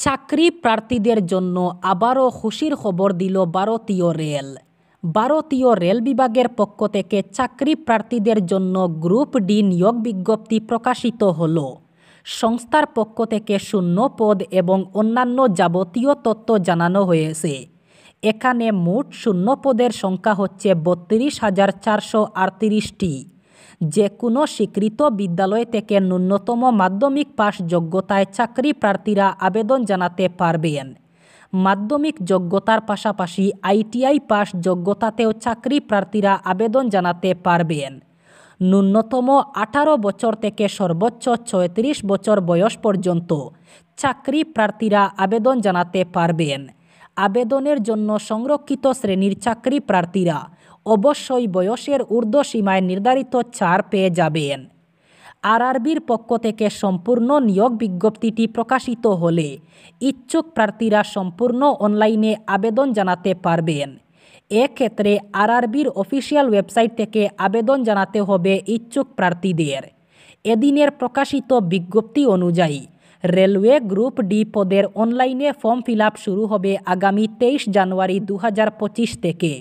চাকরি প্রার্থীদের জন্য আবারও খুশির খবর দিল ভারতীয় রেল। ভারতীয় রেল বিভাগের পক্ষ থেকে চাকরি প্রার্থীদের জন্য গ্রুপ ডি নিয়োগ বিজ্ঞপ্তি প্রকাশিত হল। সংস্থার পক্ষ থেকে শূন্য পদ এবং অন্যান্য যাবতীয় তথ্য জানানো হয়েছে। এখানে মোট শূন্য পদের সংখ্যা হচ্ছে 32,438টি। যে কোনো স্বীকৃত বিদ্যালয় থেকে ন্যূনতম মাধ্যমিক পাস যোগ্যতায় চাকরি প্রার্থীরা আবেদন জানাতে পারবেন। মাধ্যমিক যোগ্যতার পাশাপাশি আইটিআই পাস যোগ্যতাতেও চাকরি প্রার্থীরা আবেদন জানাতে পারবেন। ন্যূনতম 18 বছর থেকে সর্বোচ্চ 36 বছর বয়স পর্যন্ত চাকরি প্রার্থীরা আবেদন জানাতে পারবেন। আবেদনের জন্য সংরক্ষিত শ্রেণীর চাকরি প্রার্থীরা অবশ্যই বয়সের ঊর্ধ্বসীমায় নির্ধারিত ছাড় পেয়ে যাবেন। আরআরবির পক্ষ থেকে সম্পূর্ণ নিয়োগ বিজ্ঞপ্তিটি প্রকাশিত হলে ইচ্ছুক প্রার্থীরা সম্পূর্ণ অনলাইনে আবেদন জানাতে পারবেন। এক্ষেত্রে আরআরবির অফিসিয়াল ওয়েবসাইট থেকে আবেদন জানাতে হবে ইচ্ছুক প্রার্থীদের। এদিনের প্রকাশিত বিজ্ঞপ্তি অনুযায়ী রেলওয়ে গ্রুপ ডি পদের অনলাইনে ফর্ম ফিল আপ শুরু হবে আগামী 23 জানুয়ারি 2025 থেকে।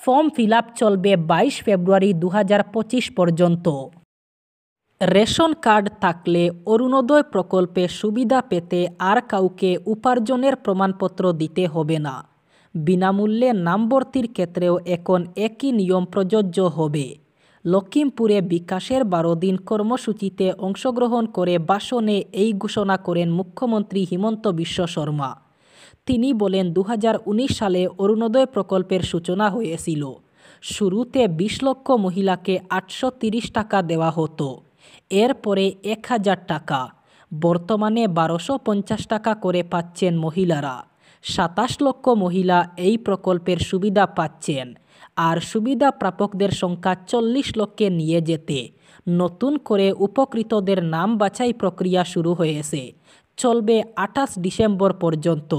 ফর্ম ফিল আপ চলবে 22 ফেব্রুয়ারি 2025 পর্যন্ত। রেশন কার্ড থাকলে অরুণোদয় প্রকল্পে সুবিধা পেতে আর কাউকে উপার্জনের প্রমাণপত্র দিতে হবে না। বিনামূল্যে নাম ভর্তির ক্ষেত্রেও এখন একই নিয়ম প্রযোজ্য হবে। লখিমপুরে বিকাশের 12 দিন কর্মসূচিতে অংশগ্রহণ করে ভাষণে এই ঘোষণা করেন মুখ্যমন্ত্রী হিমন্ত বিশ্ব শর্মা। তিনি বলেন 2019 সালে অরুণোদয় প্রকল্পের সূচনা হয়েছিল। শুরুতে 20 লক্ষ মহিলাকে 830 টাকা দেওয়া হতো, এরপরে 1000 টাকা, বর্তমানে 1250 টাকা করে পাচ্ছেন মহিলারা। 27 লক্ষ মহিলা এই প্রকল্পের সুবিধা পাচ্ছেন। আর সুবিধা প্রাপকদের সংখ্যা 40 লক্ষে নিয়ে যেতে নতুন করে উপকৃতদের নাম বাছাই প্রক্রিয়া শুরু হয়েছে। চলবে 28 ডিসেম্বর পর্যন্ত।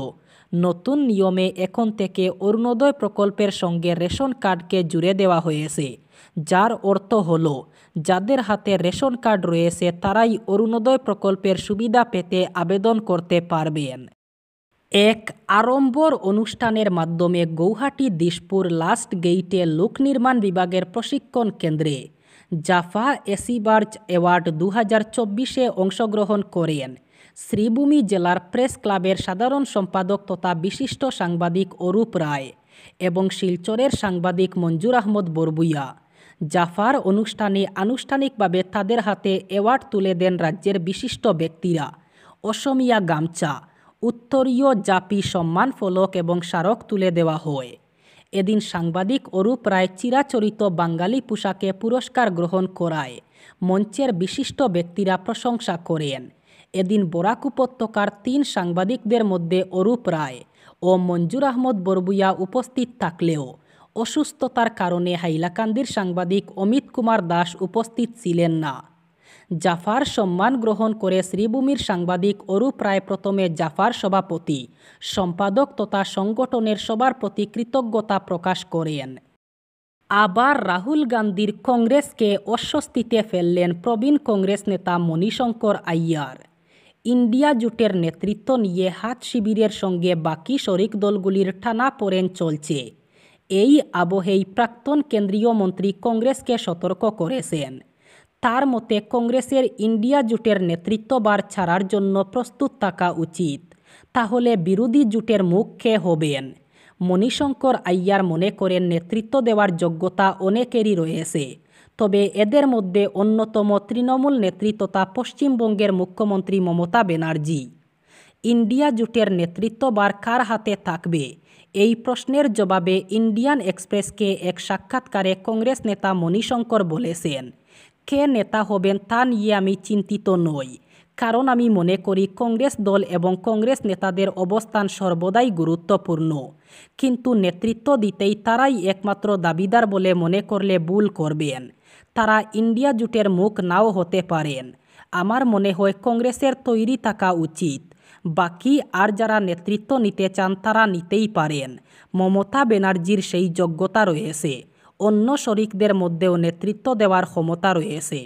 নতুন নিয়মে এখন থেকে অরুণোদয় প্রকল্পের সঙ্গে রেশন কার্ডকে জুড়ে দেওয়া হয়েছে, যার অর্থ হল যাদের হাতে রেশন কার্ড রয়েছে তারাই অরুণোদয় প্রকল্পের সুবিধা পেতে আবেদন করতে পারবেন। এক আড়ম্বর অনুষ্ঠানের মাধ্যমে গৌহাটি দিশপুর লাস্ট গেইটে লোক নির্মাণ বিভাগের প্রশিক্ষণ কেন্দ্রে জাফা এসিবার্জ অ্যাওয়ার্ড 2024-এ অংশগ্রহণ করেন শ্রীভূমি জেলার প্রেস ক্লাবের সাধারণ সম্পাদক তথা বিশিষ্ট সাংবাদিক অরূপ রায় এবং শিলচরের সাংবাদিক মঞ্জুর আহমদ বরবুইয়া। জাফার অনুষ্ঠানে আনুষ্ঠানিকভাবে তাদের হাতে অ্যাওয়ার্ড তুলে দেন রাজ্যের বিশিষ্ট ব্যক্তিরা। অসমীয়া গামছা, উত্তরীয় জাপি, সম্মান ফলক এবং স্মারক তুলে দেওয়া হয়। এদিন সাংবাদিক অরূপ রায় চিরাচরিত বাঙালি পোশাকে পুরস্কার গ্রহণ করায় মঞ্চের বিশিষ্ট ব্যক্তিরা প্রশংসা করেন। এদিন বরাক উপত্যকার 3 সাংবাদিকদের মধ্যে অরূপ রায় ও মঞ্জুর আহমদ বরবুইয়া উপস্থিত থাকলেও অসুস্থতার কারণে হাইলাকান্দির সাংবাদিক অমিত কুমার দাস উপস্থিত ছিলেন না। জাফার সম্মান গ্রহণ করে শ্রীভূমির সাংবাদিক অরূপ রায় প্রথমে জাফার সভাপতি, সম্পাদক তথা সংগঠনের সবার প্রতি কৃতজ্ঞতা প্রকাশ করেন। আবার রাহুল গান্ধীর কংগ্রেসকে অস্বস্তিতে ফেললেন প্রবীণ কংগ্রেস নেতা মণিশঙ্কর আইয়ার। ইন্ডিয়া জোটের নেতৃত্ব নিয়ে হাত শিবিরের সঙ্গে বাকি শরিক দলগুলির টানাপোড়েন চলছে। এই আবহেই প্রাক্তন কেন্দ্রীয় মন্ত্রী কংগ্রেসকে সতর্ক করেছেন। তার মতে কংগ্রেসের ইন্ডিয়া জোটের নেতৃত্বভার ছাড়ার জন্য প্রস্তুত থাকা উচিত, তাহলে বিরোধী জোটের মুখ খেয়ে হবেন। মণিশঙ্কর আইয়ার মনে করেন নেতৃত্ব দেওয়ার যোগ্যতা অনেকেরই রয়েছে, তবে এদের মধ্যে অন্যতম তৃণমূল নেত্রী তথা পশ্চিমবঙ্গের মুখ্যমন্ত্রী মমতা ব্যানার্জি। ইন্ডিয়া জোটের নেতৃত্বভার কার হাতে থাকবে, এই প্রশ্নের জবাবে ইন্ডিয়ান এক্সপ্রেসকে এক সাক্ষাৎকারে কংগ্রেস নেতা মণিশঙ্কর বলেছেন, কে নেতা হবেন তা নিয়ে আমি চিন্তিত নই, কারণ আমি মনে করি কংগ্রেস দল এবং কংগ্রেস নেতাদের অবস্থান সর্বদাই গুরুত্বপূর্ণ, কিন্তু নেতৃত্ব দিতেই তারাই একমাত্র দাবিদার বলে মনে করলে ভুল করবেন। তারা ইন্ডিয়া জোটের মুখ নাও হতে পারেন। আমার মনে হয় কংগ্রেসের তৈরি থাকা উচিত। বাকি আর যারা নেতৃত্ব নিতে চান তারা নিতেই পারেন। মমতা ব্যানার্জির সেই যোগ্যতা রয়েছে, অন্য শরিকদের মধ্যেও নেতৃত্ব দেওয়ার ক্ষমতা রয়েছে।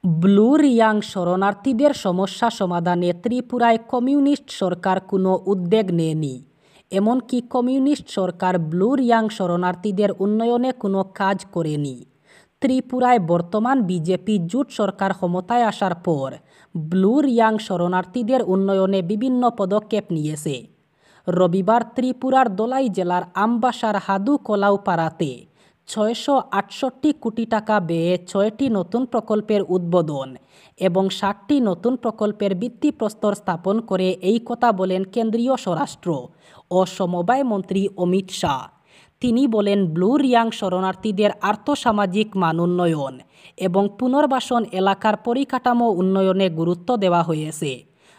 ব্লু রিয়াং শরণার্থীদের সমস্যা সমাধানে ত্রিপুরায় কমিউনিস্ট সরকার কোনো উদ্যোগ নেয়নি। এমনকি কমিউনিস্ট সরকার ব্লু রিয়াং শরণার্থীদের উন্নয়নে কোনো কাজ করেনি। ত্রিপুরায় বর্তমান বিজেপি জোট সরকার ক্ষমতায় আসার পর ব্লু রিয়াং শরণার্থীদের উন্নয়নে বিভিন্ন পদক্ষেপ নিয়েছে। রবিবার ত্রিপুরার দলাই জেলার আমবাসার হাদু কলাউ পাড়াতে 668 কোটি টাকা ব্যয়ে 6টি নতুন প্রকল্পের উদ্বোধন এবং 60টি নতুন প্রকল্পের ভিত্তিপ্রস্তর স্থাপন করে এই কথা বলেন কেন্দ্রীয় স্বরাষ্ট্র ও সমবায় মন্ত্রী অমিত শাহ। তিনি বলেন, ব্লু রিয়াং শরণার্থীদের আর্থসামাজিক মান উন্নয়ন এবং পুনর্বাসন এলাকার পরিকাঠামো উন্নয়নে গুরুত্ব দেওয়া হয়েছে।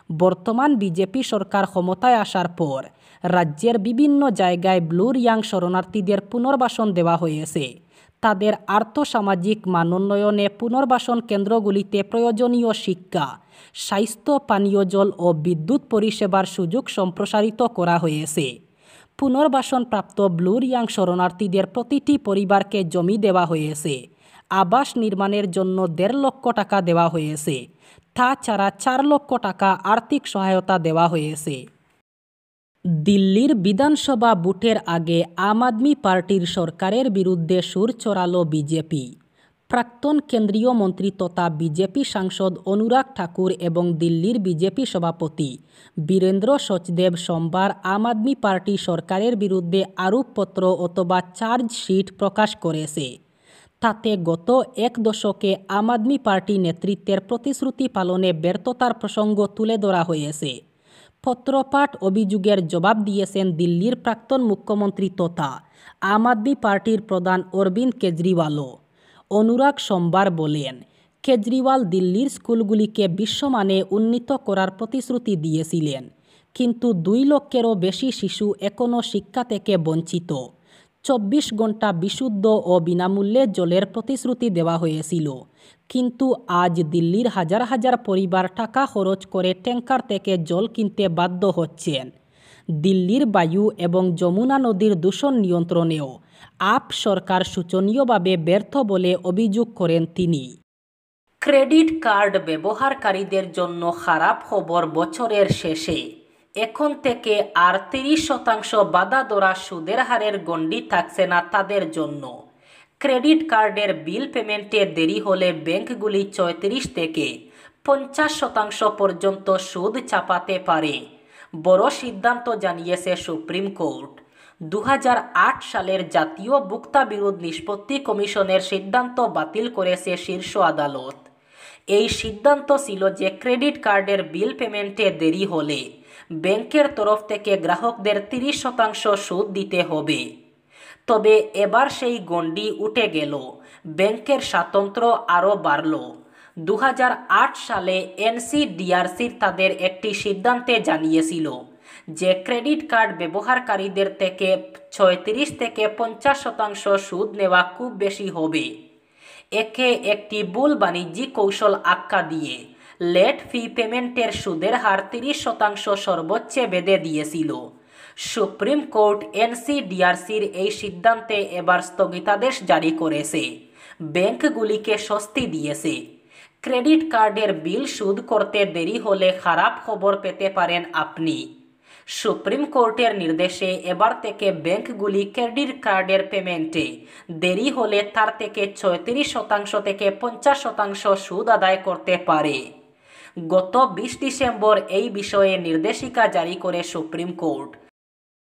বর্তমান বিজেপি সরকার ক্ষমতায় আসার পর রাজ্যের বিভিন্ন জায়গায় ব্লু রিয়াং শরণার্থীদের পুনর্বাসন দেওয়া হয়েছে। তাদের আর্থসামাজিক মান উন্নয়নে পুনর্বাসন কেন্দ্রগুলিতে প্রয়োজনীয় শিক্ষা, স্বাস্থ্য, পানীয় জল ও বিদ্যুৎ পরিষেবার সুযোগ সম্প্রসারিত করা হয়েছে। পুনর্বাসনপ্রাপ্ত ব্লু রিয়াং শরণার্থীদের প্রতিটি পরিবারকে জমি দেওয়া হয়েছে। আবাস নির্মাণের জন্য 1.5 লক্ষ টাকা দেওয়া হয়েছে। তাছাড়া 4 লক্ষ টাকা আর্থিক সহায়তা দেওয়া হয়েছে। দিল্লির বিধানসভা ভোটের আগে আম আদমি পার্টির সরকারের বিরুদ্ধে সুর চড়ালো বিজেপি। প্রাক্তন কেন্দ্রীয় মন্ত্রী তথা বিজেপি সাংসদ অনুরাগ ঠাকুর এবং দিল্লির বিজেপি সভাপতি বীরেন্দ্র সচদেব সোমবার আম আদমি পার্টি সরকারের বিরুদ্ধে আরোপপত্র অথবা চার্জশিট প্রকাশ করেছে। তাতে গত 1 দশকে আম আদমি পার্টি নেতৃত্বের প্রতিশ্রুতি পালনে ব্যর্থতার প্রসঙ্গ তুলে ধরা হয়েছে। পত্রপাঠ অভিযোগের জবাব দিয়েছেন দিল্লির প্রাক্তন মুখ্যমন্ত্রী তথা আম আদমি পার্টির প্রধান অরবিন্দ কেজরিওয়ালও। অনুরাগ সোমবার বলেন, কেজরিওয়াল দিল্লির স্কুলগুলিকে বিশ্বমানে উন্নীত করার প্রতিশ্রুতি দিয়েছিলেন, কিন্তু 2 লক্ষেরও বেশি শিশু এখনও শিক্ষা থেকে বঞ্চিত। 24 ঘন্টা বিশুদ্ধ ও বিনামূল্যে জলের প্রতিশ্রুতি দেওয়া হয়েছিল, কিন্তু আজ দিল্লির হাজার হাজার পরিবার টাকা খরচ করে ট্যাঙ্কার থেকে জল কিনতে বাধ্য হচ্ছেন। দিল্লির বায়ু এবং যমুনা নদীর দূষণ নিয়ন্ত্রণেও আপ সরকার শোচনীয়ভাবে ব্যর্থ বলে অভিযোগ করেন তিনি। ক্রেডিট কার্ড ব্যবহারকারীদের জন্য খারাপ খবর, বছরের শেষে এখন থেকে আর 30% বাধা ধরা সুদের হারের গণ্ডি থাকছে না তাদের জন্য। ক্রেডিট কার্ডের বিল পেমেন্টে দেরি হলে ব্যাংকগুলি 34 থেকে 50% পর্যন্ত সুদ চাপাতে পারে। বড় সিদ্ধান্ত জানিয়েছে সুপ্রিম কোর্ট। 2008 সালের জাতীয় ভোক্তা বিরোধ নিষ্পত্তি কমিশনের সিদ্ধান্ত বাতিল করেছে শীর্ষ আদালত। এই সিদ্ধান্ত ছিল যে ক্রেডিট কার্ডের বিল পেমেন্টে দেরি হলে ব্যাংকের তরফ থেকে গ্রাহকদের 30% সুদ দিতে হবে। তবে এবার সেই গণ্ডি উঠে গেল, ব্যাংকের স্বাতন্ত্র্য আরও বাড়ল। 2008 সালে এনসিডিআরসির তাদের একটি সিদ্ধান্তে জানিয়েছিল যে ক্রেডিট কার্ড ব্যবহারকারীদের থেকে 36 থেকে 50% সুদ নেওয়া খুব বেশি হবে। একে একটি ভুল বাণিজ্যিক কৌশল আখ্যা দিয়ে লেট ফি পেমেন্টের সুদের হার 30% সর্বোচ্চ বেঁধে দিয়েছিল। সুপ্রিম কোর্ট এনসিডিআরসির এই সিদ্ধান্তে এবার স্থগিতাদেশ জারি করেছে, ব্যাংকগুলিকে স্বস্তি দিয়েছে। ক্রেডিট কার্ডের বিল শোধ করতে দেরি হলে খারাপ খবর পেতে পারেন আপনি। সুপ্রিম কোর্টের নির্দেশে এবার থেকে ব্যাংকগুলি ক্রেডিট কার্ডের পেমেন্টে দেরি হলে তার থেকে 36% থেকে 50% সুদ আদায় করতে পারে। গত 20 ডিসেম্বর এই বিষয়ে নির্দেশিকা জারি করে সুপ্রিম কোর্ট।